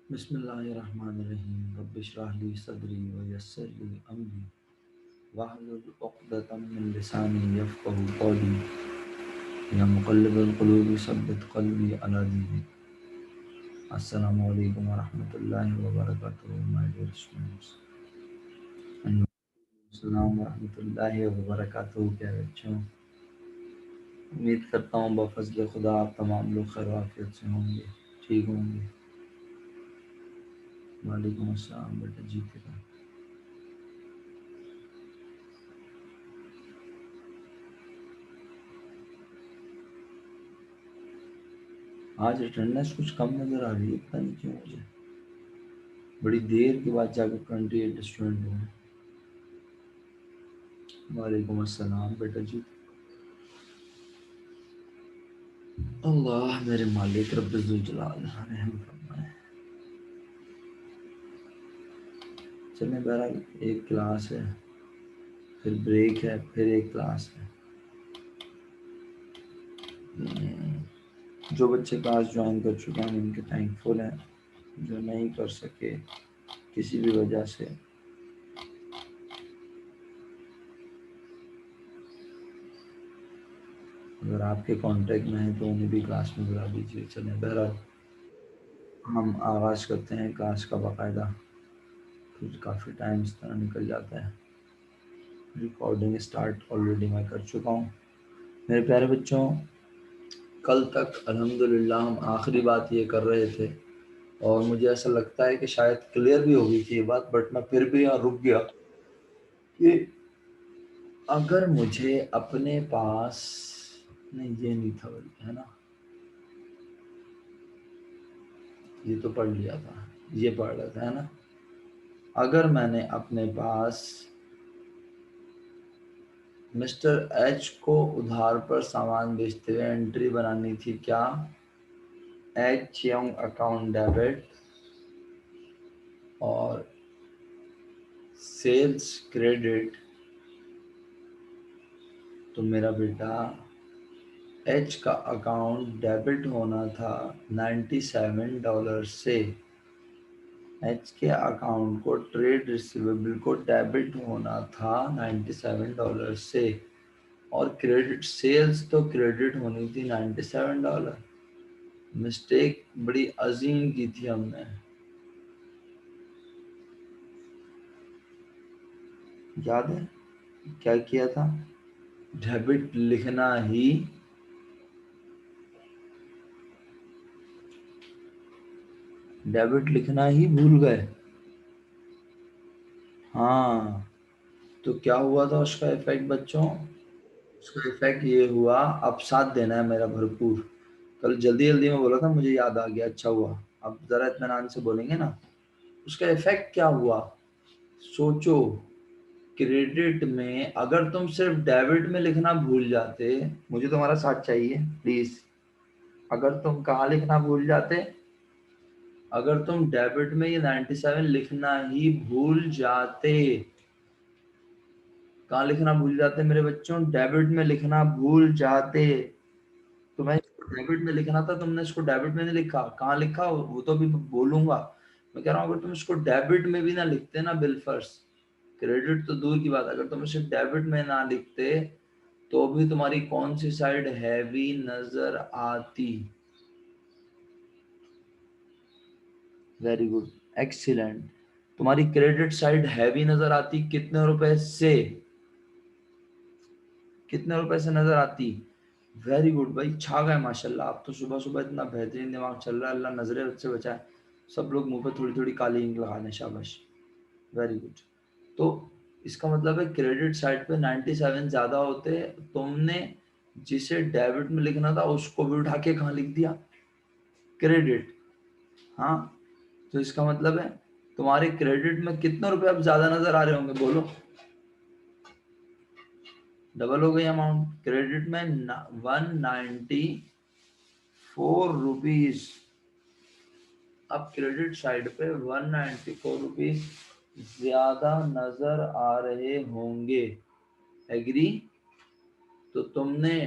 बिस्मिल्लाहिर्रहमानिर्रहीम रब्बिशरह ली सदरी व यस्सिर ली अमरी वहलुल उक़दतम मिन लिसानी यफ़क़हू क़ौली या मुक़ल्लिबल क़ुलूबि सब्बित क़ल्बी अला दीनिक। अस्सलामु अलैकुम व रहमतुल्लाहि व बरकातुहू माय डियर स्टूडेंट्स। अस्सलाम व रहमतुल्लाहि व बरकातुहू। क्या बच्चों, उम्मीद करता हूँ बफ़ज़्ल खुदा आप तमाम लोग खैर आफियत से होंगे, ठीक होंगे। वालेकुम अस्सलाम बेटा जी। आज अटेंडेंस कुछ कम नज़र आ रही है, पता नहीं क्यों। मुझे बड़ी देर के बाद जाकर 28 स्टूडेंट हुए। वालेकुम अस्सलाम बेटा जी। अल्लाह मेरे मालिक रब्बुल जलाल रहम फरमाए। चलें, बहरहाल एक क्लास है, फिर ब्रेक है, फिर एक क्लास है। जो बच्चे क्लास ज्वाइन कर चुके हैं उनके थैंकफुल हैं, जो नहीं कर सके किसी भी वजह से, अगर आपके कांटेक्ट में है तो उन्हें भी क्लास में बुला दीजिए। चलें, बहरहाल हम आगाज़ करते हैं क्लास का। बाकायदा फिर काफ़ी टाइम इस तरह निकल जाता है। रिकॉर्डिंग स्टार्ट ऑलरेडी मैं कर चुका हूँ। मेरे प्यारे बच्चों, कल तक अल्हम्दुलिल्लाह हम आखिरी बात ये कर रहे थे और मुझे ऐसा लगता है कि शायद क्लियर भी हो गई थी ये बात, बट मैं फिर भी यहाँ रुक गया कि अगर मुझे अपने पास, नहीं ये नहीं था बल्कि, है ना, ये तो पढ़ लिया था, ये पढ़ रहा था, है ना। अगर मैंने अपने पास मिस्टर एच को उधार पर सामान बेचते हुए एंट्री बनानी थी, क्या एच यंग अकाउंट डेबिट और सेल्स क्रेडिट, तो मेरा बेटा एच का अकाउंट डेबिट होना था $97 से। एच के अकाउंट को ट्रेड रिसीवेबल को डेबिट होना था $97 से, और क्रेडिट सेल्स तो क्रेडिट होनी थी $97। मिस्टेक बड़ी अजीम की थी हमने। याद है क्या किया था? डेबिट लिखना ही, डेबिट लिखना ही भूल गए। हाँ, तो क्या हुआ था उसका इफेक्ट बच्चों? उसका इफेक्ट ये हुआ, अब साथ देना है मेरा भरपूर। कल जल्दी जल्दी में बोला था, मुझे याद आ गया, अच्छा हुआ। अब जरा इत्मीनान से बोलेंगे ना। उसका इफेक्ट क्या हुआ सोचो। क्रेडिट में अगर तुम सिर्फ डेबिट में लिखना भूल जाते, मुझे तुम्हारा साथ चाहिए प्लीज। अगर तुम कहाँ लिखना भूल जाते, अगर तुम डेबिट में ये 97 लिखना ही भूल जाते, कहाँ लिखना भूल जाते मेरे बच्चों? डेबिट में लिखना भूल जाते। तुम्हें डेबिट में लिखना था, तुमने इसको डेबिट में नहीं लिखा। कहाँ लिखा वो तो अभी बोलूंगा। मैं कह रहा हूँ अगर तुम इसको डेबिट में भी ना लिखते ना बिलफर्स, क्रेडिट तो दूर की बात, अगर तुम इसे डेबिट में ना लिखते तो भी तुम्हारी कौन सी साइड हैवी नजर आती? Very good, excellent. तुम्हारी क्रेडिट साइड हैवी नजर आती कितने रुपए से? कितने रुपए से नजर आती? वेरी गुड भाई, छा गए माशाल्लाह। आप तो सुबह सुबह इतना बेहतरीन दिमाग चल रहा है, अल्लाह नजरें से बचाए। सब लोग मुंह पे थोड़ी थोड़ी काली इंक लगा दें, शाबाश, वेरी गुड। तो इसका मतलब है क्रेडिट साइड पे 97 ज्यादा होते, तुमने जिसे डेबिट में लिखना था उसको भी उठा के कहाँ लिख दिया? क्रेडिट। हाँ, तो इसका मतलब है तुम्हारे क्रेडिट में कितने रुपए अब ज्यादा नजर आ रहे होंगे, बोलो। डबल हो गई अमाउंट। क्रेडिट में 194 रुपीज, अब क्रेडिट साइड पे 194 रुपीज ज्यादा नजर आ रहे होंगे। एग्री? तो तुमने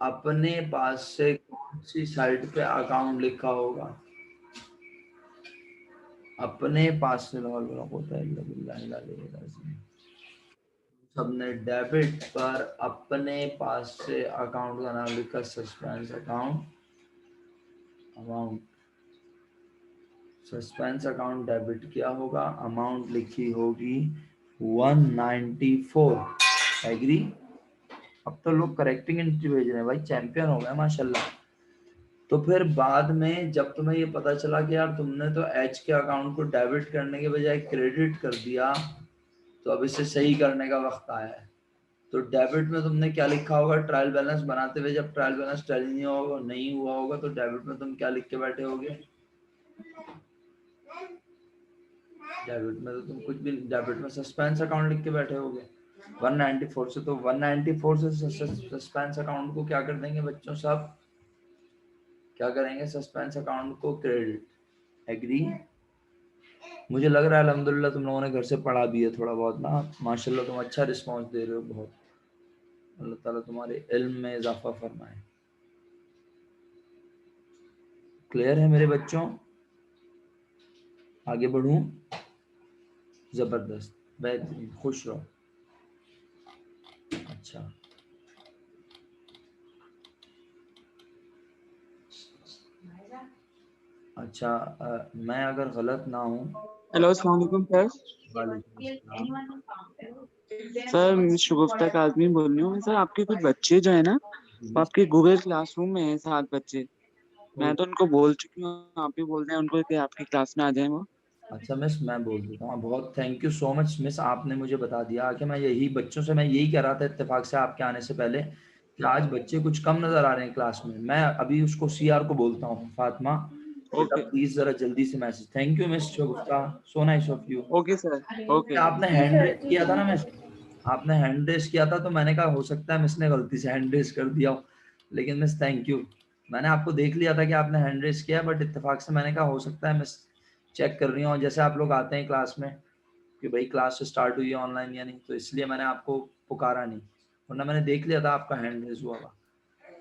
अपने पास से कौन सी साइड पे अकाउंट लिखा होगा? अपने पास से सबने डेबिट पर अपने पास से अकाउंट का नाम लिखा, suspense account amount, suspense account debit किया होगा, अमाउंट लिखी होगी 194। एग्री। अब तो लोग करेक्टिंग एंट्री भेज रहे हैं भाई, चैंपियन हो गया माशाल्लाह। तो फिर बाद में जब तुम्हें ये पता चला कि यार तुमने तो एच के अकाउंट को डेबिट करने के बजाय क्रेडिट कर दिया, तो अब इसे सही करने का वक्त आया है। तो डेबिट में तुमने क्या लिखा होगा, ट्रायल बैलेंस बनाते हुए जब ट्रायल बैलेंस टैली नहीं हुआ होगा तो डेबिट में तुम क्या लिख के बैठे होगे, डेबिट में तो तुम कुछ भी, डेबिट में सस्पेंस अकाउंट लिख के बैठे होगे 194 से। तो 194 से सस्पेंस अकाउंट को क्या कर देंगे बच्चों सब, क्या करेंगे, सस्पेंस अकाउंट को क्रेडिट। एग्री। मुझे लग रहा है अल्हम्दुलिल्लाह तुम लोगों ने घर से पढ़ा भी है थोड़ा बहुत ना, माशाल्लाह तुम अच्छा रिस्पॉन्स दे रहे हो बहुत। अल्लाह ताला तुम्हारे इल्म में इजाफा फरमाए। क्लियर है मेरे बच्चों, आगे बढ़ूं? जबरदस्त, बेहतरीन, खुश रहो। अच्छा अच्छा, मैं अगर गलत ना हूँ। हेलो, अस्सलाम वालेकुम सर। सर मैं शुगुफ्ता काज़मी बोल रही हूँ। सर आपके कुछ बच्चे जो है ना, वो आपके गूगल क्लासरूम में है, 7 बच्चे। मैं तो उनको बोल चुकी हूँ, आप भी बोल रहे हैं उनको कि आपकी क्लास में आ जाए वो। अच्छा मिस, मैं बोल देता हूँ। बहुत thank you so much miss, आपने मुझे बता दिया कि मैं यही बच्चों से मैं यही कह रहा था इत्तेफाक से आपके आने से पहले कि आज बच्चे कुछ कम नजर आ रहे हैं क्लास में। मैं अभी उसको सीआर को बोलता हूँ, फातिमा बेटा ओके प्लीज जरा जल्दी से message. Thank you miss Shagufta, so nice of you. Okay sir okay. आपने जी हैंड सर, रेस जी किया था ना सर। मिस, आपने हैंड रेस किया था तो मैंने कहा हो सकता है मिस ने गलती से हैंड रेस कर दिया हो, लेकिन मिस थैंक यू। मैंने आपको देख लिया था कि आपने हैंड रेस किया, बट इत्तेफाक से मैंने कहा हो सकता है मिस चेक कर रही हूँ। जैसे आप लोग आते हैं क्लास में कि भाई क्लास स्टार्ट हुई है ऑनलाइन या नहीं, तो इसलिए मैंने आपको पुकारा नहीं, वरना मैंने देख लिया था आपका हैंड रेस हुआ था।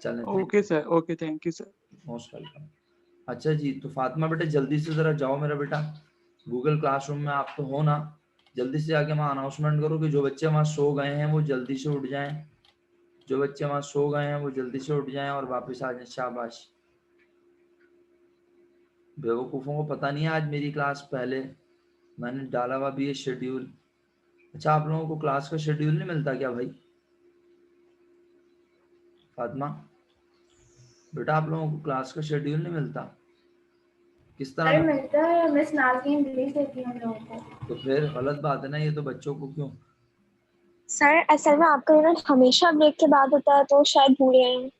चलें, thank okay sir okay, thank you sir. You, most welcome. अच्छा जी, तो फातिमा बेटा जल्दी से जरा जाओ मेरा बेटा, गूगल क्लासरूम में आप तो हो ना, जल्दी से जाके वहाँ अनाउंसमेंट करो कि जो बच्चे वहाँ सो गए हैं वो जल्दी से उठ जाएं, जो बच्चे वहाँ सो गए हैं वो जल्दी से उठ जाएं और वापस आ जाएं। शाबाश। बेवकूफ़ों को पता नहीं है आज मेरी क्लास पहले मैंने डाला हुआ भी है शेड्यूल। अच्छा, आप लोगों को क्लास का शेड्यूल नहीं मिलता क्या भाई? फातिमा बेटा, आप लोगों को क्लास का शेड्यूल नहीं मिलता? किस तरह अरे मिलता? मिलता है, मिस नाज़नीन भेज देती है हम लोगों को। तो फिर गलत बात है ना, ये तो बच्चों को क्यों। सर असल में आपका यूनिट हमेशा ब्रेक के बाद होता है तो शायद भूल गए हैं।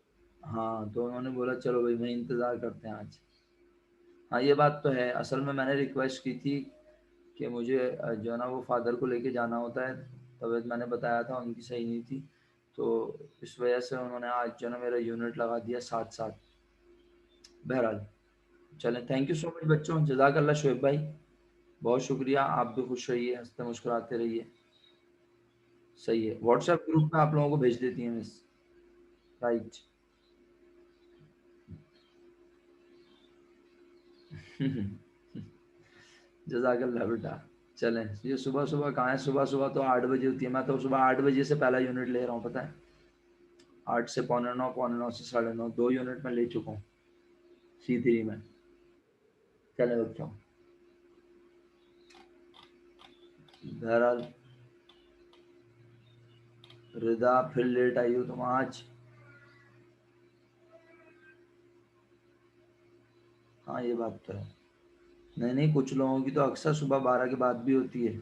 हाँ, तो उन्होंने बोला चलो भाई मैं इंतज़ार करते हैं आज। हाँ ये बात तो है, असल में मैंने रिक्वेस्ट की थी कि मुझे जो है ना वो फादर को लेके जाना होता है, तबीयत मैंने बताया था उनकी सही नहीं थी, तो इस वजह से उन्होंने आज जो है ना मेरा यूनिट लगा दिया साथ साथ। बहरहाल चलें, थैंक यू सो मच बच्चों, जज़ाकल्लाह शुएब भाई, बहुत शुक्रिया। आप भी खुश रहिए, हंसते मुस्कुराते रहिए। सही है, व्हाट्सएप ग्रुप में आप लोगों को भेज देती हैं मिस, राइट। जज़ाकल्लाह बेटा। चलें, ये सुबह सुबह कहाँ है, सुबह सुबह तो 8 बजे होती है, मैं तो सुबह 8 बजे से पहला यूनिट ले रहा हूँ पता है, 8 से पौने 9, पौने 9 से 9:30, 2 यूनिट में ले चुका हूँ C3 में। चले बच्चों, बहरहाल रिदा फिर लेट आई हो तुम आज। हाँ ये बात तो है, नहीं नहीं कुछ लोगों की तो अक्सर सुबह 12 के बाद भी होती है।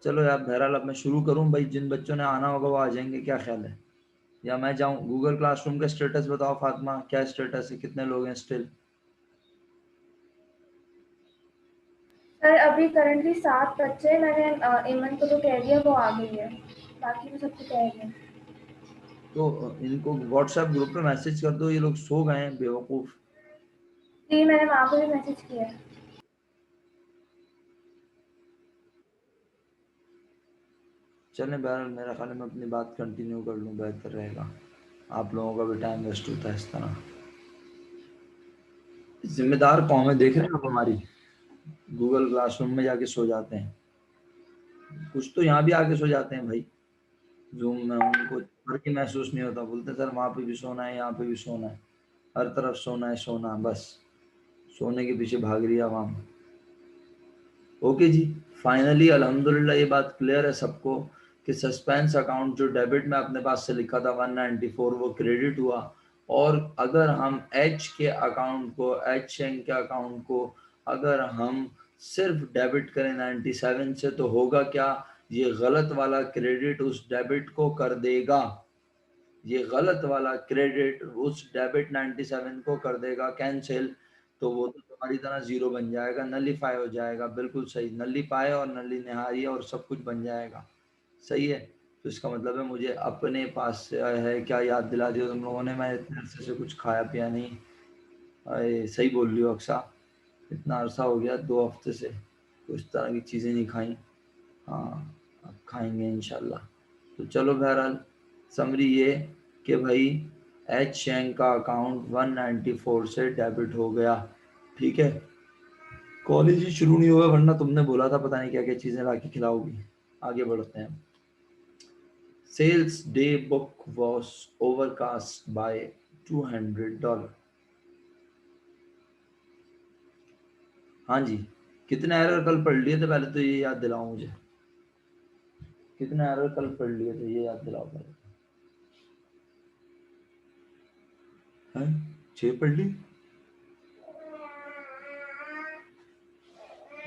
चलो यार बहरहाल अब मैं शुरू करूँ भाई, जिन बच्चों ने आना होगा वो आ जाएंगे, क्या ख्याल है, या मैं जाऊँ? गूगल क्लासरूम का स्टेटस बताओ फातिमा, क्या स्टेटस है, कितने लोग हैं स्टिल? सर अभी करंटली 7 बच्चे, मैंने ईमन को तो कह दिया, वो आ गई है, बाकी मैं सबको कह दिया। तो इनको व्हाट्सएप ग्रुप पे मैसेज कर दो, ये लोग सो गए हैं बेवकूफ़। जी मैंने वहाँ को भी मैसेज किया है। चलें बहरहाल मेरा ख्याल है मैं अपनी बात कंटिन्यू कर लूँ, बेहतर रहेगा, आप लोगों का भी टाइम वेस्ट होता है इस तरह। जिम्मेदार कौम है, देख रहे हैं आप हमारी, गूगल क्लासरूम में जाके सो जाते हैं, कुछ तो यहाँ भी आके सो जाते हैं भाई जूम में, उनको फर्क ही महसूस नहीं होता, बोलते सर वहाँ पे भी सोना है, यहाँ पे भी सोना है, हर तरफ सोना है सोना, बस सोने के पीछे भाग रही है आवाम। ओके जी, फाइनली अल्हम्दुलिल्लाह ये बात क्लियर है सबको कि सस्पेंस अकाउंट जो डेबिट में अपने पास से लिखा था 194 वो क्रेडिट हुआ, और अगर हम एच के अकाउंट को, एच शेंग के अकाउंट को अगर हम सिर्फ डेबिट करें 97 से तो होगा क्या, ये गलत वाला क्रेडिट उस डेबिट को कर देगा, ये गलत वाला क्रेडिट उस डेबिट 97 को कर देगा कैंसिल, तो वो तो तुम्हारी तरह जीरो बन जाएगा, नलीफाई हो जाएगा, बिल्कुल सही, नलीफाई और नली निहारी और सब कुछ बन जाएगा, सही है। तो इसका मतलब है मुझे अपने पास से है क्या याद दिला दिया तुम लोगों ने, मैं इतने अरसे से कुछ खाया पिया नहीं। अरे सही बोल रही हो अक्सा, इतना अरसा हो गया 2 हफ्ते से कुछ तरह की चीज़ें नहीं खाई। हाँ अब खाएंगे इंशाल्लाह। तो चलो बहरहाल समरी ये कि भाई एच शेंग का अकाउंट 194 से डेबिट हो गया, ठीक है। कॉलेज ही शुरू नहीं हुआ, वरना तुमने बोला था पता नहीं क्या क्या चीज़ें ला के खिलाओगी। आगे बढ़ते हैं। Sales day book was overcast by $200। हाँ जी, कितने एरर कल पढ़ लिए थे पहले तो ये याद दिलाओ मुझे, कितने एरर कल पढ़ लिए थे ये याद दिलाओ पहले। हैं 6 पढ़ ली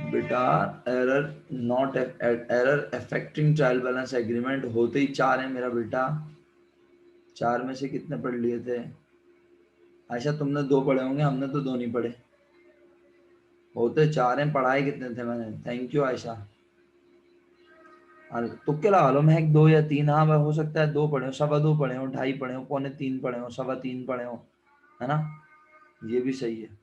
बेटा, error not error affecting trial balance agreement होते ही 4 है मेरा बेटा, 4 में से कितने पढ़ लिए थे आयशा, तुमने 2 पढ़े होंगे, हमने तो 2 नहीं पढ़े, होते 4 हैं, पढ़ाए कितने थे मैंने, थैंक यू आयशा। तुक्के लगा लो, महक 2 या 3, हाँ वह हो सकता है 2 पढ़े हो, 2.25 पढ़े हो, 2.5 पढ़े हो, 2.25 पढ़े हो, 3.25 पढ़े हो, है ना, ये भी सही है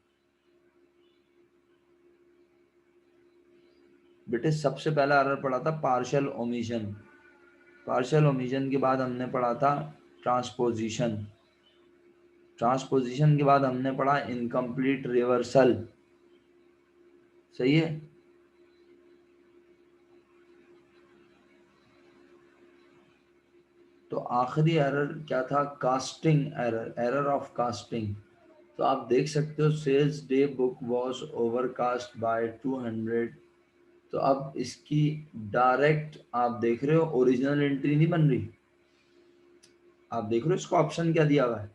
बेटे। सबसे पहला एरर पढ़ा था पार्शियल ओमिशन, पार्शियल ओमिशन के बाद हमने पढ़ा था ट्रांसपोजिशन, ट्रांसपोजिशन के बाद हमने पढ़ा इनकम्प्लीट रिवर्सल, सही है। तो आखिरी एरर क्या था, casting error, error of casting. तो आप देख सकते हो sales day book was overcast by 200। तो अब इसकी डायरेक्ट आप देख रहे हो ओरिजिनल एंट्री नहीं बन रही, आप देख रहे हो इसको ऑप्शन क्या दिया हुआ है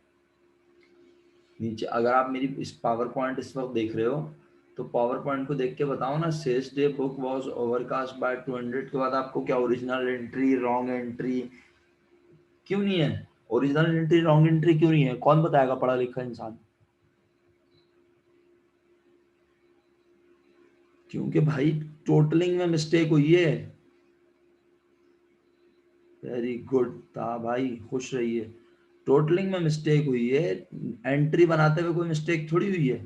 नीचे, अगर आप मेरी इस पावर पॉइंट इस वक्त देख रहे हो तो पावर पॉइंट को देख के बताओ ना, sales day book was overcast by 200 के बाद आपको क्या ओरिजिनल एंट्री, रॉन्ग एंट्री क्यों नहीं है, ओरिजिनल एंट्री रॉन्ग एंट्री क्यों नहीं है, कौन बताएगा पढ़ा लिखा इंसान। क्योंकि भाई टोटलिंग में मिस्टेक हुई है। वेरी गुड था भाई, खुश रहिए। टोटलिंग में मिस्टेक हुई है, एंट्री बनाते हुए कोई मिस्टेक थोड़ी हुई है।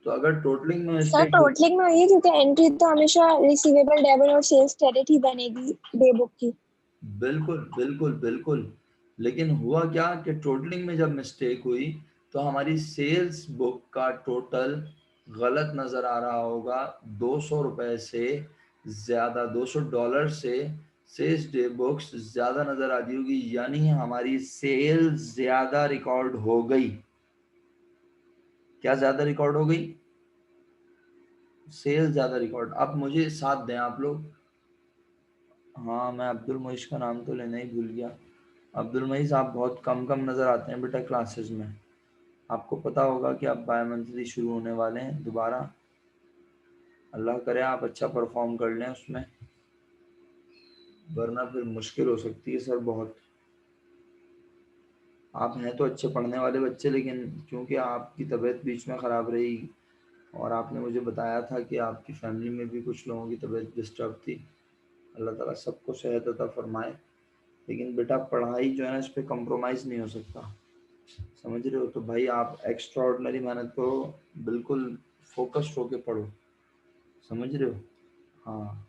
तो अगर टोटलिंग में सर मिस्टेक हुई, टोटलिंग में ये क्योंकि एंट्री तो हमेशा रिसीवेबल, डेबिट और सेल्स क्रेडिट ही बनेगी डे बुक की। बिल्कुल बिल्कुल बिल्कुल, लेकिन हुआ क्या कि टोटलिंग में जब मिस्टेक हुई तो हमारी सेल्स बुक का टोटल गलत नजर आ रहा होगा, 200 रुपए से ज्यादा, $200 से सेल्स डे बुक्स ज्यादा नजर आती होगी, यानी हमारी सेल ज्यादा रिकॉर्ड हो गई। क्या ज्यादा रिकॉर्ड हो गई, सेल ज्यादा रिकॉर्ड। अब मुझे साथ दें आप लोग, हाँ मैं अब्दुल मोइश का नाम तो लेना ही भूल गया। अब्दुल मोइश आप बहुत कम कम नज़र आते हैं बेटा क्लासेस में, आपको पता होगा कि आप बाय मंथली शुरू होने वाले हैं दोबारा, अल्लाह करे आप अच्छा परफॉर्म कर लें उसमें, वरना फिर मुश्किल हो सकती है सर बहुत। आप हैं तो अच्छे पढ़ने वाले बच्चे, लेकिन क्योंकि आपकी तबीयत बीच में ख़राब रही और आपने मुझे बताया था कि आपकी फैमिली में भी कुछ लोगों की तबीयत डिस्टर्ब थी, अल्लाह ताला सबको सेहत अता फरमाए, लेकिन बेटा पढ़ाई जो है ना इस पर कम्प्रोमाइज़ नहीं हो सकता, समझ रहे हो। तो भाई आप एक्स्ट्रा ऑर्डिनरी मेहनत करो, बिल्कुल फोकस्ड होके पढ़ो, समझ रहे हो। हाँ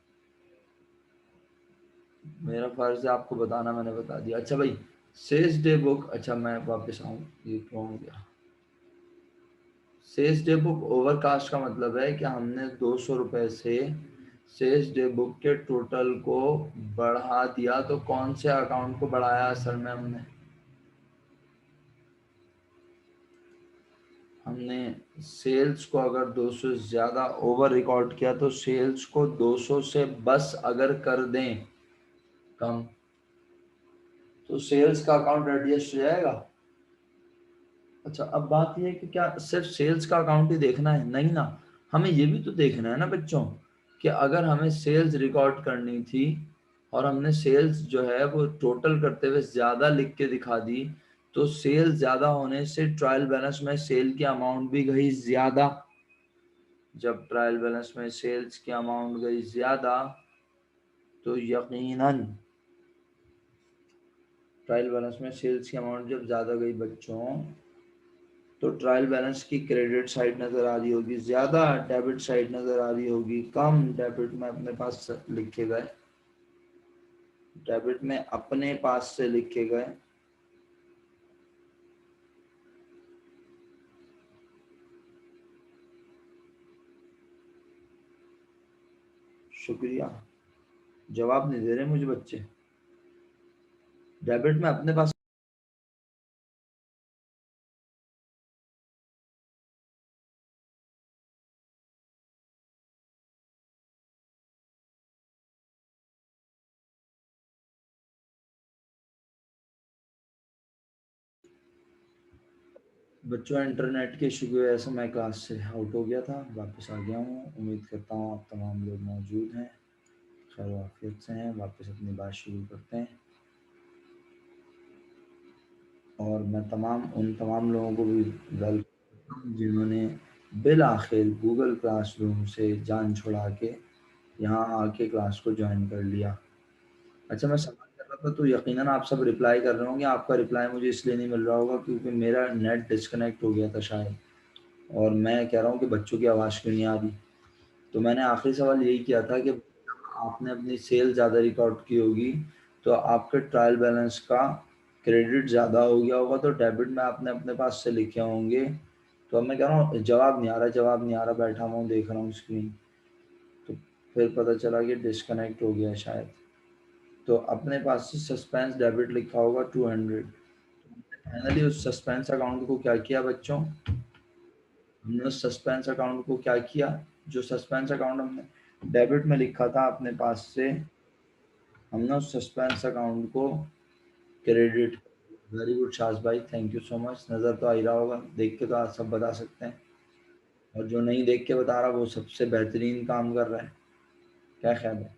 मेरा फर्ज है आपको बताना, मैंने बता दिया। अच्छा भाई सेल्स डे बुक, अच्छा मैं वापस आऊँ, ये क्यों हो गया, सेल्स डे बुक ओवरकास्ट का मतलब है कि हमने 200 रुपए से सेल्स डे बुक के टोटल को बढ़ा दिया। तो कौन से अकाउंट को बढ़ाया असल में हमने सेल्स को अगर 200 से ज्यादा ओवर रिकॉर्ड किया तो सेल्स को 200 से बस अगर कर दें कम तो सेल्स का अकाउंट एडजस्ट हो जाएगा। अच्छा, अब बात यह है कि क्या सिर्फ सेल्स का अकाउंट ही देखना है? नहीं ना, हमें ये भी तो देखना है ना बच्चों कि अगर हमें सेल्स रिकॉर्ड करनी थी और हमने सेल्स जो है वो टोटल करते हुए ज्यादा लिख के दिखा दी, तो सेल ज्यादा होने से ट्रायल बैलेंस में सेल की अमाउंट भी गई ज्यादा। जब ट्रायल बैलेंस में सेल्स की अमाउंट गई ज्यादा तो यकीनन ट्रायल बैलेंस में सेल्स की अमाउंट जब ज्यादा गई बच्चों तो ट्रायल बैलेंस की क्रेडिट साइड नजर आ रही होगी ज्यादा, डेबिट साइड नजर आ रही होगी कम। डेबिट में अपने पास लिखे गए, डेबिट में अपने पास से लिखे गए शुक्रिया, जवाब नहीं दे रहे मुझे बच्चे। डेबिट में अपने पास बच्चों इंटरनेट के इशू की वजह से मैं क्लास से आउट हो गया था, वापस आ गया हूँ। उम्मीद करता हूँ आप तमाम लोग मौजूद हैं, खैर वाफियत से हैं। वापस अपनी बात शुरू करते हैं और मैं उन तमाम लोगों को भी वेलकम करता हूं जिन्होंने बिल आखिर गूगल क्लासरूम से जान छुड़ा के यहाँ आके क्लास को ज्वाइन कर लिया। अच्छा, मैं सवाल कर रहा था तो यकीनन आप सब रिप्लाई कर रहे होंगे। आपका रिप्लाई मुझे इसलिए नहीं मिल रहा होगा क्योंकि मेरा नेट डिस्कनेक्ट हो गया था शायद, और मैं कह रहा हूँ कि बच्चों की आवाज़ क्यों नहीं आ रही। तो मैंने आखिरी सवाल यही किया था कि आपने अपनी सेल ज़्यादा रिकॉर्ड की होगी तो आपके ट्रायल बैलेंस का क्रेडिट ज़्यादा हो गया होगा, तो डेबिट में आपने अपने पास से लिखे होंगे। तो अब मैं कह रहा हूँ जवाब नहीं आ रहा, जवाब नहीं आ रहा, बैठा हूँ देख रहा हूँ स्क्रीन, तो फिर पता चला कि डिस्कनेक्ट हो गया शायद। तो अपने पास से सस्पेंस डेबिट लिखा होगा 200। फाइनली उस सस्पेंस अकाउंट को क्या किया बच्चों, हमने उस सस्पेंस अकाउंट को क्या किया, जो सस्पेंस अकाउंट हमने डेबिट में लिखा था अपने पास से, हमने उस सस्पेंस अकाउंट को क्रेडिट। वेरी गुड शाज भाई, थैंक यू सो मच। नज़र तो आ ही रहा होगा, देख के तो आप सब बता सकते हैं, और जो नहीं देख के बता रहा वो सबसे बेहतरीन काम कर रहा है। क्या ख्याल है?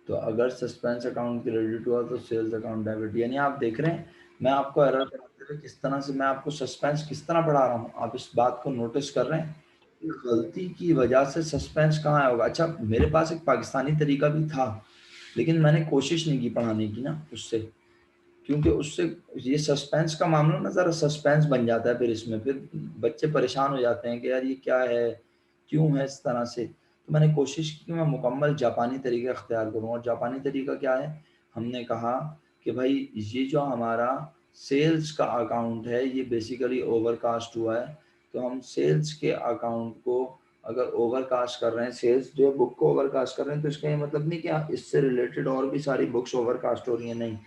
तो अगर सस्पेंस अकाउंट क्रेडिट हुआ तो सेल्स अकाउंट डेबिट, यानी आप देख रहे हैं मैं आपको एरर कराते हुए किस तरह से मैं आपको सस्पेंस किस तरह पढ़ा रहा हूँ। आप इस बात को नोटिस कर रहे हैं कि गलती की वजह से सस्पेंस कहाँ आया होगा। अच्छा, मेरे पास एक पाकिस्तानी तरीका भी था लेकिन मैंने कोशिश नहीं की पढ़ाने की ना उससे, क्योंकि उससे ये सस्पेंस का मामला ना ज़रा सस्पेंस बन जाता है, फिर इसमें फिर बच्चे परेशान हो जाते हैं कि यार ये क्या है, क्यों है इस तरह से। तो मैंने कोशिश की कि मैं मुकम्मल जापानी तरीका अख्तियार करूँ, और जापानी तरीका क्या है, हमने कहा कि भाई ये जो हमारा सेल्स का अकाउंट है ये बेसिकली ओवरकास्ट हुआ है, तो हम सेल्स के अकाउंट को अगर ओवरकास्ट कर रहे हैं, सेल्स जो बुक को ओवरकास्ट कर रहे हैं, तो इसका ये मतलब नहीं कि इससे रिलेटेड और भी सारी बुक्स ओवरकास्ट हो रही हैं, नहीं,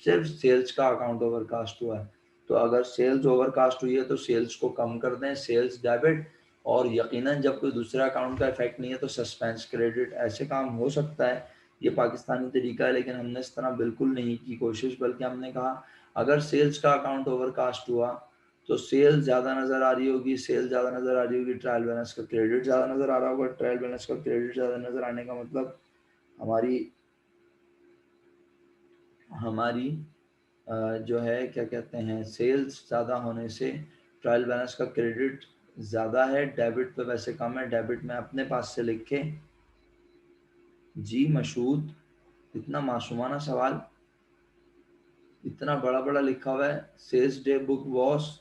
सिर्फ सेल्स का अकाउंट ओवरकास्ट हुआ है। तो अगर सेल्स ओवरकास्ट हुई है तो सेल्स को कम कर दें, सेल्स डेबिट, और यकीनन जब कोई दूसरा अकाउंट का इफेक्ट नहीं है तो सस्पेंस क्रेडिट, ऐसे काम हो सकता है। ये पाकिस्तानी तरीका है लेकिन हमने इस तरह बिल्कुल नहीं की कोशिश, बल्कि हमने कहा अगर सेल्स का अकाउंट ओवरकास्ट हुआ तो सेल ज़्यादा नज़र आ रही होगी, सेल ज़्यादा नज़र आ रही होगी, ट्रायल बैलेंस का क्रेडिट ज़्यादा नज़र आ रहा होगा। ट्रायल बैलेंस का क्रेडिट ज़्यादा नज़र आने का मतलब हमारी हमारी जो है क्या कहते हैं, सेल्स ज़्यादा होने से ट्रायल बैलेंस का क्रेडिट ज़्यादा है, डेबिट पे वैसे कम है। डेबिट में अपने पास से लिखे। जी मशहूद, इतना मासूमाना सवाल, इतना बड़ा बड़ा लिखा हुआ है, सेल्स डे बुक वॉस।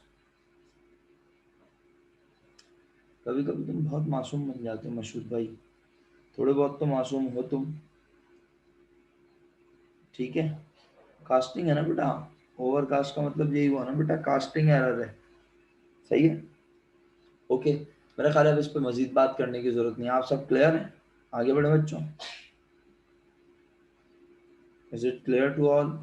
कभी कभी तुम बहुत मासूम बन जाते हो मशहूद भाई, थोड़े बहुत तो मासूम हो तुम, ठीक है। कास्टिंग है ना बेटा, ओवरकास्ट का मतलब यही हुआ ना बेटा, कास्टिंग एरर है। सही है, ओके। मेरा ख्याल है अब इस पर मजीद बात करने की जरूरत नहीं है। आप सब क्लियर हैं? आगे बढ़े बच्चों? Is it clear to all?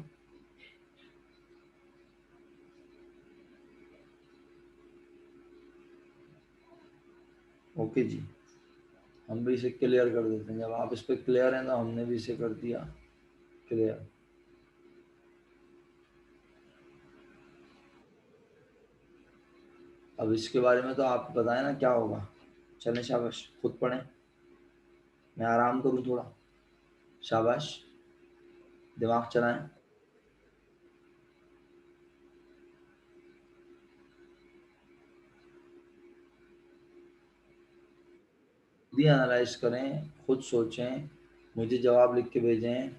Okay जी, हम भी इसे क्लियर कर देते हैं। जब आप इस पे क्लियर हैं तो हमने भी इसे कर दिया क्लियर। अब इसके बारे में तो आप बताएं ना क्या होगा। चलें शाबाश, खुद पढ़ें, मैं आराम करूं थोड़ा। शाबाश, दिमाग चलाएं। खुद ही एनालाइज करें, खुद सोचें, मुझे जवाब लिख के भेजें।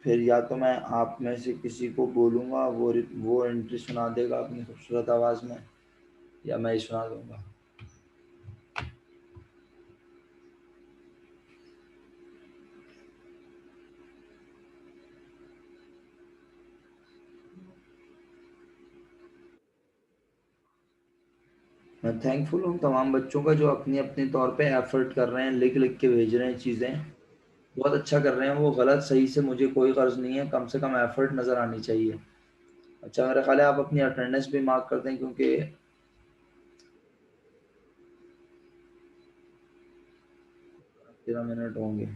फिर या तो मैं आप में से किसी को बोलूँगा, वो एंट्री सुना देगा अपनी खूबसूरत आवाज़ में, या मैं ही सुना दूँगा। मैं थैंकफुल हूँ तमाम बच्चों का जो अपनी अपनी तौर पे एफर्ट कर रहे हैं, लिख लिख के भेज रहे हैं चीज़ें। बहुत अच्छा कर रहे हैं वो। गलत सही से मुझे कोई गर्ज नहीं है, कम से कम एफर्ट नज़र आनी चाहिए। अच्छा, मेरा ख्याल है आप अपनी अटेंडेंस भी मार्क कर दें, क्योंकि 13 मिनट होंगे।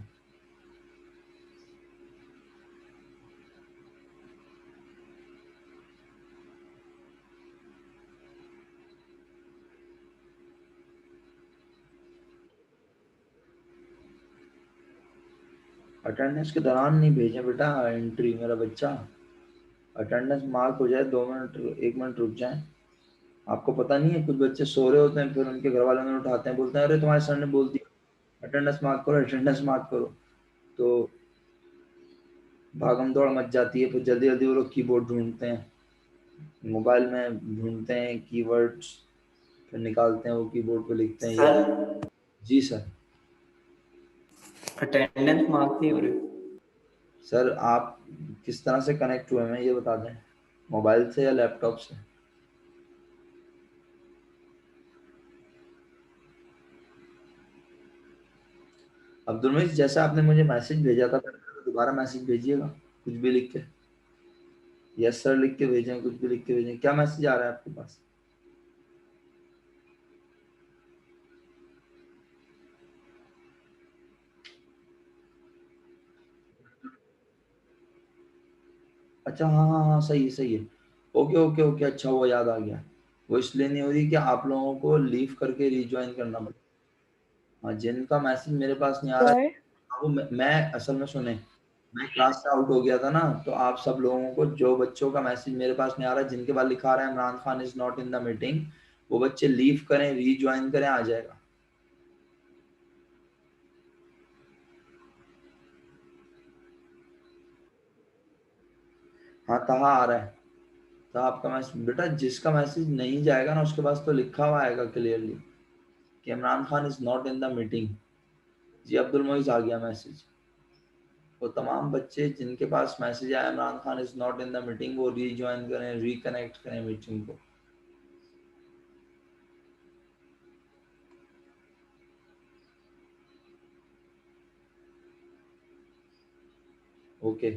अटेंडेंस के दौरान नहीं भेजें बेटा एंट्री, मेरा बच्चा। अटेंडेंस मार्क हो जाए, 2 मिनट 1 मिनट रुक जाए। आपको पता नहीं है, कुछ बच्चे सो रहे होते हैं, फिर उनके घर वाले उन्हें उठाते हैं, बोलते हैं अरे तुम्हारे सर ने बोल दिया अटेंडेंस मार्क करो, अटेंडेंस मार्क करो। तो भागम दौड़ मच जाती है। फिर जल्दी जल्दी वो लोग कीबोर्ड ढूंढते हैं, मोबाइल में ढूंढते हैं कीवर्ड्स, फिर निकालते हैं, वो कीबोर्ड पे लिखते हैं ये। सर जी सर। अटेंडेंस मार्क नहीं हो रही। सर आप किस तरह से कनेक्ट हुए हैं ये बता दें, मोबाइल से या लैपटॉप से? अब्दुल मजीद, जैसा आपने मुझे मैसेज भेजा था, दोबारा मैसेज भेजिएगा कुछ भी लिख के। यस सर लिख के भेजें, कुछ भी लिख के भेजें। क्या मैसेज आ रहा है आपके पास? अच्छा, हाँ हाँ हाँ, सही है सही है। ओके ओके ओके, अच्छा वो याद आ गया। वो इसलिए नहीं हो रही कि आप लोगों को लीव करके रिज्वाइन करना पड़ेगा। हाँ, जिनका मैसेज मेरे पास नहीं आ रहा है, सर हाँ, वो मैं असल में सुने, मैं क्लास से आउट हो गया था ना, तो आप सब लोगों को, जो बच्चों का मैसेज मेरे पास नहीं आ रहा, जिनके पास लिखा आ रहा है Imran Khan is not in the meeting, वो बच्चे लीव करें, रीज्वाइन करें, आ जाएगा। हाँ, तहा आ रहा है। तो आपका मैसेज बेटा, जिसका मैसेज नहीं जाएगा ना, उसके पास तो लिखा हुआ आएगा क्लियरली कि Imran Khan is not in the meeting. जी अब्दुल मोइज, आ गया मैसेज। वो तमाम बच्चे जिनके पास मैसेज आया Imran Khan is not in the meeting, वो रीज्वाइन करें, रिकनेक्ट करें मीटिंग को। ओके,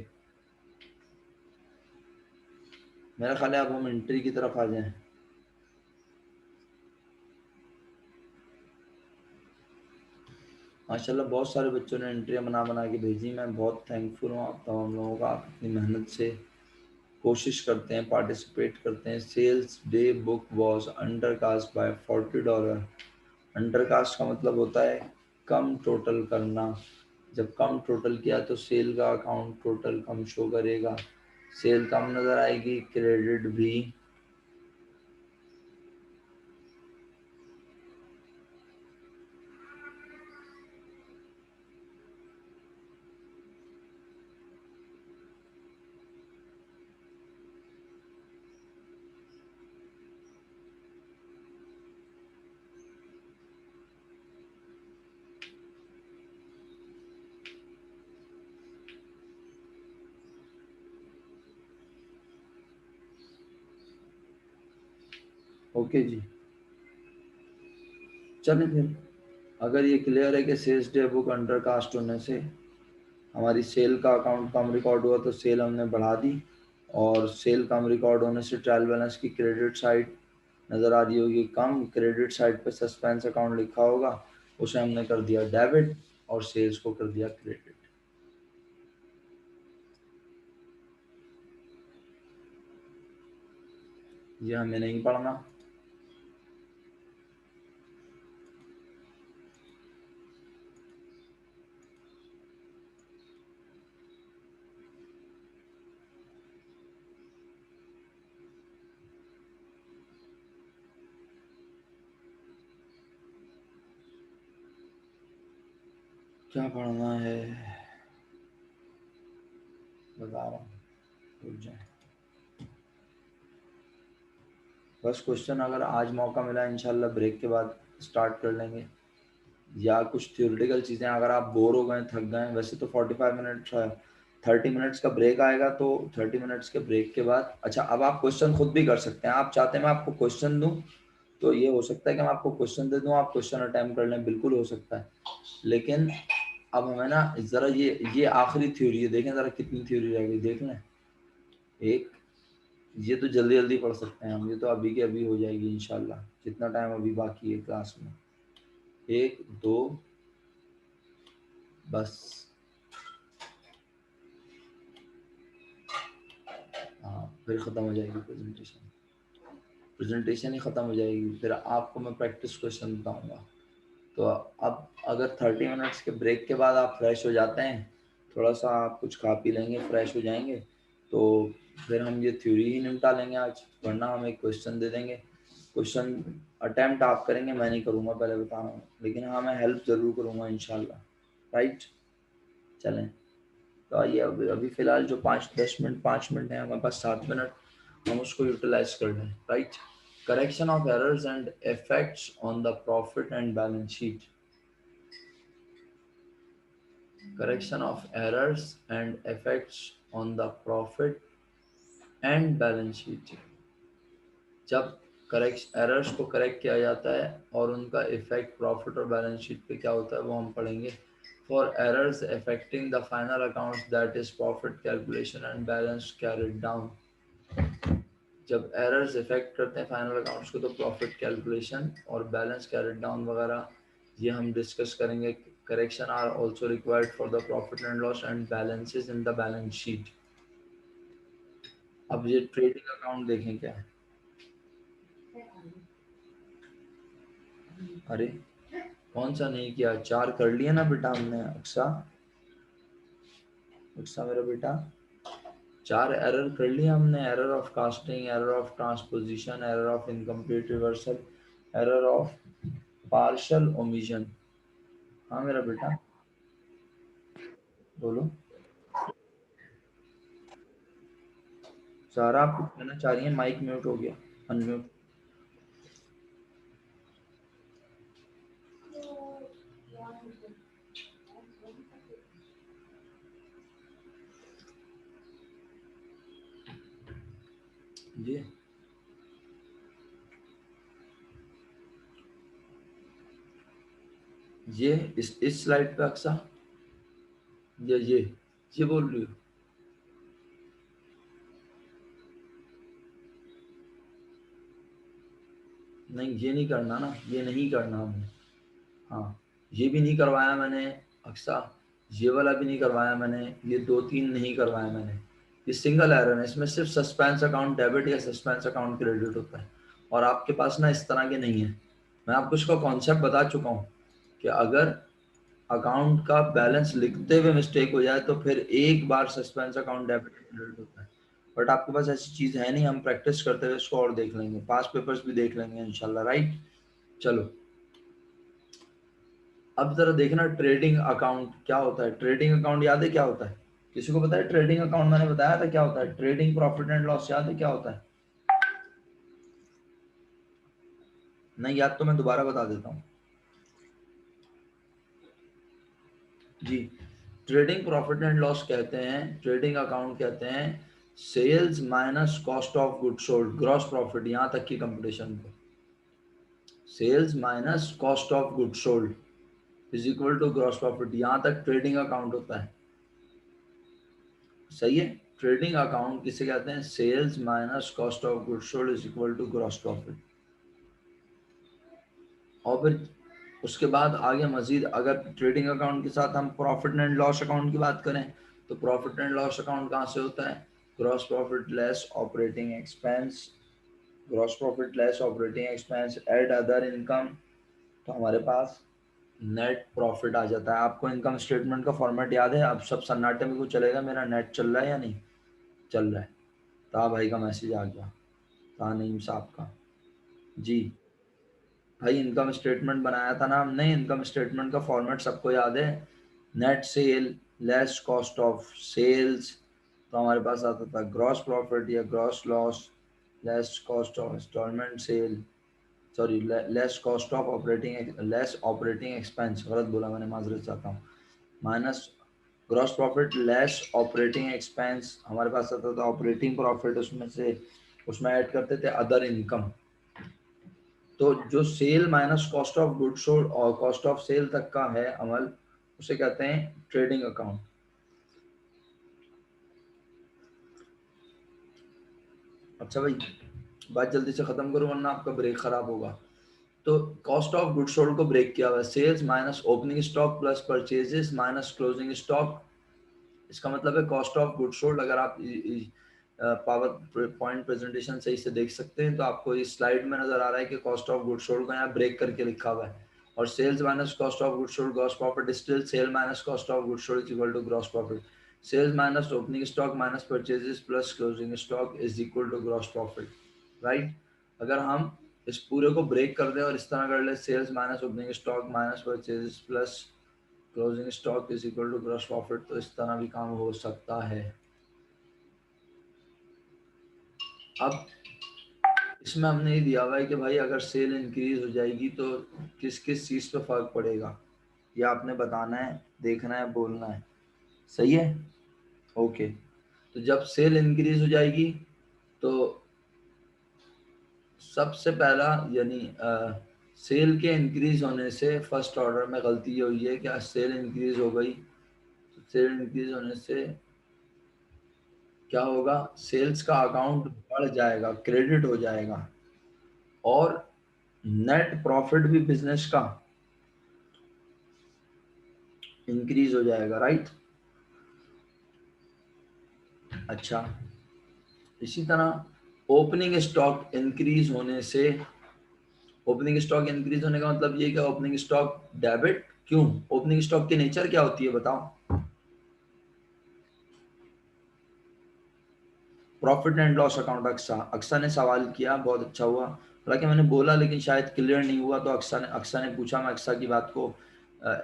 मेरा ख्याल है अब हम एंट्री की तरफ आ जाएं। माशाल्लाह बहुत सारे बच्चों ने एंट्रियां बना बना के भेजी। मैं बहुत थैंकफुल हूँ आप तमाम लोगों का। आप अपनी मेहनत से कोशिश करते हैं, पार्टिसिपेट करते हैं। Sales day book was undercast by $40। Undercast का मतलब होता है कम टोटल करना। जब कम टोटल किया तो सेल का अकाउंट टोटल कम शो करेगा, सेल कम नज़र आएगी, क्रेडिट भी। ओके जी, चलें फिर। अगर ये क्लियर है कि sales day book undercast होने से हमारी सेल का अकाउंट कम रिकॉर्ड हुआ, तो सेल हमने बढ़ा दी, और सेल कम रिकॉर्ड होने से ट्रायल बैलेंस की क्रेडिट साइड नज़र आ रही होगी कम, क्रेडिट साइड पे सस्पेंस अकाउंट लिखा होगा, उसे हमने कर दिया डेबिट और सेल्स को कर दिया क्रेडिट। ये हमें नहीं पढ़ना। क्या पढ़ना है बता रहा हूँ, रुक जाए। बस क्वेश्चन अगर आज मौका मिला इंशाल्लाह ब्रेक के बाद स्टार्ट कर लेंगे, या कुछ थ्योरेटिकल चीज़ें अगर आप बोर हो गए थक गए, वैसे तो 45 मिनट 30 मिनट्स का ब्रेक आएगा, तो 30 मिनट्स के ब्रेक के बाद अच्छा अब आप क्वेश्चन खुद भी कर सकते हैं। आप चाहते हैं मैं आपको क्वेश्चन दूं तो ये हो सकता है कि मैं आपको क्वेश्चन दे दूं, आप क्वेश्चन अटेम्प्ट कर लें, बिल्कुल हो सकता है। लेकिन अब हमें ना ज़रा ये आखिरी थ्योरी है, देखें ज़रा कितनी थ्योरी रह गई, देख लें। एक ये तो जल्दी जल्दी पढ़ सकते हैं हम, ये तो अभी के अभी हो जाएगी इंशाल्लाह, जितना टाइम अभी बाकी है क्लास में। 1 2 बस, हाँ फिर ख़त्म हो जाएगी प्रेजेंटेशन, प्रेजेंटेशन ही ख़त्म हो जाएगी, फिर आपको मैं प्रैक्टिस क्वेश्चन बताऊँगा। तो अब अगर 30 मिनट्स के ब्रेक के बाद आप फ्रेश हो जाते हैं, थोड़ा सा आप कुछ खा पी लेंगे, फ्रेश हो जाएंगे, तो फिर हम ये थ्योरी ही निपटा लेंगे आज, वरना हम एक क्वेश्चन दे देंगे। क्वेश्चन अटेम्प्ट आप करेंगे, मैं नहीं करूँगा, पहले बता रहा हूँ, लेकिन हाँ मैं हेल्प ज़रूर करूँगा इंशाल्लाह। राइट, चलें तो आइए अभी फ़िलहाल जो 5 मिनट है हमारे पास, 7 मिनट हम उसको यूटिलाइज कर लें। Right, correction of errors and effects on the profit and balance sheet. Correction of errors and effects on the profit and balance sheet। जब एरर्स को करेक्ट किया जाता है और उनका इफेक्ट प्रॉफिट और बैलेंस शीट पे क्या होता है वो हम पढ़ेंगे। For errors affecting the final accounts that is profit calculation and balance carried down. जब एरर्स इफेक्ट करते हैं फाइनल अकाउंट्स को, तो प्रॉफिट कैलकुलेशन और बैलेंस कैरिड डाउन वगैरह ये हम डिस्कस करेंगे। Correction are also required for the profit and loss and balances in the balance sheet. अब ये ट्रेडिंग अकाउंट देखें क्या है। अरे कौन सा नहीं किया, 4 कर लिया ना बेटा हमने। अक्सा मेरा बेटा 4 एरर कर लिया हमने। Error of casting, error of transposition, error of incomplete reversal, error of partial omission. हाँ मेरा बेटा बोलो। सारा आप कुछ कहना चाह रही हैं, माइक म्यूट हो गया, अनम्यूट। जी ये इस स्लाइड पे अक्सा ये बोल रही हो। नहीं ये नहीं करना ना, ये नहीं करना हमने। हाँ ये भी नहीं करवाया मैंने अक्सा, ये वाला भी नहीं करवाया मैंने, ये 2-3 नहीं करवाया मैंने। ये सिंगल एरर है, इसमें सिर्फ सस्पेंस अकाउंट डेबिट या सस्पेंस अकाउंट क्रेडिट होता है, और आपके पास ना इस तरह के नहीं है। मैं आपको इसका कॉन्सेप्ट बता चुका हूँ कि अगर अकाउंट का बैलेंस लिखते हुए मिस्टेक हो जाए तो फिर एक बार सस्पेंस अकाउंट डेबिट क्रेडिट होता है, बट आपके पास ऐसी चीज है नहीं। हम प्रैक्टिस करते हुए इसको और देख लेंगे, पास पेपर्स भी देख लेंगे इंशाल्लाह। राइट, चलो अब जरा देखना ट्रेडिंग अकाउंट क्या होता है। ट्रेडिंग अकाउंट याद है क्या होता है? किसी को पता है ट्रेडिंग अकाउंट? मैंने बताया था क्या होता है। ट्रेडिंग प्रॉफिट एंड लॉस याद है क्या होता है? नहीं याद तो मैं दोबारा बता देता हूँ जी। ट्रेडिंग प्रॉफिट एंड लॉस कहते हैं, ट्रेडिंग अकाउंट कहते हैं sales minus cost of good sold, gross profit, यहाँ तक की कंपटीशन को। Sales minus cost of good sold is equal to gross profit. यहाँ तक ट्रेडिंग अकाउंट होता है, सही है। ट्रेडिंग अकाउंट किसे कहते हैं? Sales minus cost of good sold is equal to gross profit. और फिर उसके बाद आगे मजीद अगर ट्रेडिंग अकाउंट के साथ हम प्रॉफिट एंड लॉस अकाउंट की बात करें तो प्रॉफिट एंड लॉस अकाउंट कहाँ से होता है? Gross profit less operating expense, gross profit less operating expense add other income, तो हमारे पास नेट प्रॉफिट आ जाता है। आपको इनकम स्टेटमेंट का फॉर्मेट याद है? अब सब सन्नाटे में कुछ चलेगा, मेरा नेट चल रहा है या नहीं चल रहा है? ता भाई का मैसेज आ गया, ता नईम साहब का। जी भाई इनकम स्टेटमेंट बनाया था ना हमने, इनकम स्टेटमेंट का फॉर्मेट सबको याद है? Net sale less cost of sales, तो हमारे पास आता था ग्रॉस प्रॉफिट या gross loss less cost of installment sale, sorry less cost of operating, less operating expense, गलत बोला मैंने, माजरत चाहता हूँ, minus gross profit less operating expense, हमारे पास आता था ऑपरेटिंग प्रॉफिट, उसमें से उसमें ऐड करते थे अदर इनकम। तो जो sale minus cost of good sold और कॉस्ट ऑफ सेल तक का है अमल, उसे कहते हैं ट्रेडिंग अकाउंट। अच्छा भाई बात जल्दी से खत्म करो वरना आपका ब्रेक खराब होगा। तो कॉस्ट ऑफ गुड सोल्ड को ब्रेक किया हुआ है, sales minus opening stock plus purchases minus closing stock. इसका मतलब है कॉस्ट ऑफ गुड सोल्ड, अगर आप पावर पॉइंट प्रेजेंटेशन सही से देख सकते हैं तो आपको इस स्लाइड में नजर आ रहा है कि कॉस्ट ऑफ गुड सोल्ड को यहाँ ब्रेक करके लिखा हुआ है। और sales minus cost of good sold gross profit still sale minus cost of good sold is equal to gross profit. Sales minus opening stock minus purchases plus closing stock is equal to gross profit, right. अगर हम इस पूरे को break कर दें और इस तरह कर ले, sales minus opening stock minus purchases plus closing stock is equal to gross profit, तो इस तरह भी काम हो सकता है। अब इसमें हमने ये दिया हुआ है कि भाई अगर सेल इंक्रीज हो जाएगी तो किस किस चीज पे फर्क पड़ेगा, ये आपने बताना है, देखना है, बोलना है, सही है। ओके, तो जब सेल इंक्रीज हो जाएगी तो सबसे पहला यानी सेल के इंक्रीज होने से फर्स्ट ऑर्डर में गलती ये हुई है कि सेल इंक्रीज हो गई, तो सेल इंक्रीज होने से क्या होगा? सेल्स का अकाउंट बढ़ जाएगा, क्रेडिट हो जाएगा, और नेट प्रॉफिट भी बिजनेस का इंक्रीज हो जाएगा, राइट। अच्छा, इसी तरह ओपनिंग स्टॉक इंक्रीज होने से, ओपनिंग स्टॉक इंक्रीज होने का मतलब ये कि ओपनिंग स्टॉक डेबिट, क्यों? ओपनिंग स्टॉक की नेचर क्या होती है बताओ? Profit and loss account. Aqsa ने सवाल किया, बहुत अच्छा हुआ, हालांकि मैंने बोला लेकिन शायद क्लियर नहीं हुआ, तो अक्सा ने पूछा, मैं अक्सा की बात को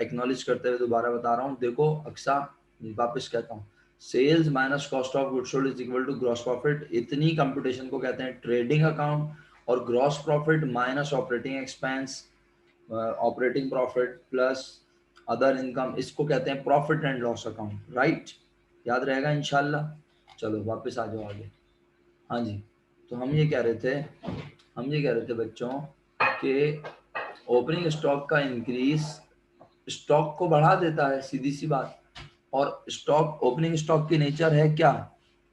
एक्नॉलेज करते हुए दोबारा बता रहा हूँ। देखो अक्सा, वापस कहता हूँ, sales minus cost of goods sold is equal to gross profit, इतनी कंप्यूटेशन को कहते हैं ट्रेडिंग अकाउंट। और gross profit minus operating expense, operating profit plus other income, इसको कहते हैं profit and loss account, right. याद रहेगा इंशाल्लाह। चलो वापस आ जाओ आगे। हाँ जी, तो हम ये कह रहे थे बच्चों कि ओपनिंग स्टॉक का इंक्रीज स्टॉक को बढ़ा देता है, सीधी सी बात। और स्टॉक, ओपनिंग स्टॉक की नेचर है क्या?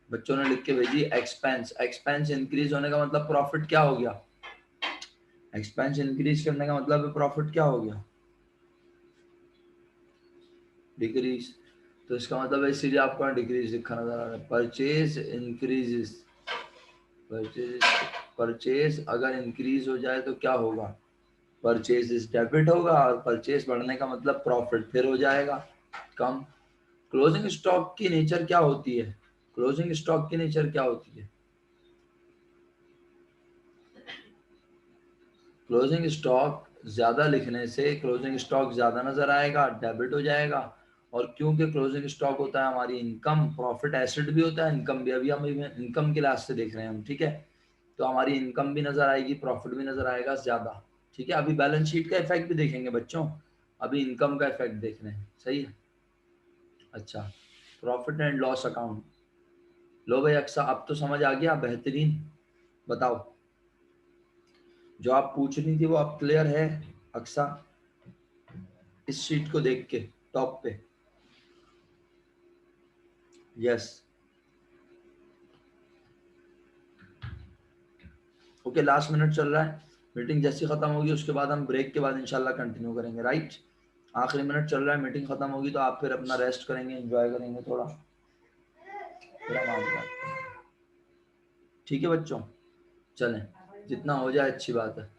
बच्चों ने लिख के भेजी एक्सपेंस। एक्सपेंस इंक्रीज होने का मतलब प्रॉफिट क्या हो गया? एक्सपेंस इंक्रीज करने का मतलब प्रॉफिट क्या हो गया? डिक्रीज। तो इसका मतलब है, इसीलिए आपको डिक्रीज लिखा नजर आ रहा है। परचेज इंक्रीजेस, परचेज अगर इंक्रीज हो जाए तो क्या होगा? परचेज डेबिट होगा, और परचेज बढ़ने का मतलब प्रॉफिट फिर हो जाएगा कम। क्लोजिंग स्टॉक की नेचर क्या होती है? क्लोजिंग स्टॉक की नेचर क्या होती है? क्लोजिंग स्टॉक ज्यादा लिखने से क्लोजिंग स्टॉक ज्यादा नजर आएगा, डेबिट हो जाएगा। और क्योंकि क्लोजिंग स्टॉक होता है हमारी इनकम, प्रॉफिट एसेट भी होता है, इनकम भी, अभी हम इनकम के लास्ट से देख रहे हैं हम, ठीक है। तो हमारी इनकम भी नजर आएगी, प्रॉफिट भी नजर आएगा ज्यादा, ठीक है। अभी बैलेंस शीट का इफेक्ट भी देखेंगे बच्चों, अभी इनकम का इफेक्ट देख रहे हैं, सही है। अच्छा, प्रॉफिट एंड लॉस अकाउंट, लो भाई अक्सा अब तो समझ आ गया, बेहतरीन। बताओ जो आप पूछ रही थी वो आप क्लियर है अक्सा? इस शीट को देख के टॉप पे यस ओके। लास्ट मिनट चल रहा है, मीटिंग जैसी खत्म होगी उसके बाद हम ब्रेक के बाद इंशाल्लाह कंटिन्यू करेंगे, राइट? आखिरी मिनट चल रहा है, मीटिंग खत्म होगी तो आप फिर अपना रेस्ट करेंगे, एंजॉय करेंगे थोड़ा, फिर हम आगे बात करेंगे। ठीक है बच्चों, चलें जितना हो जाए अच्छी बात है।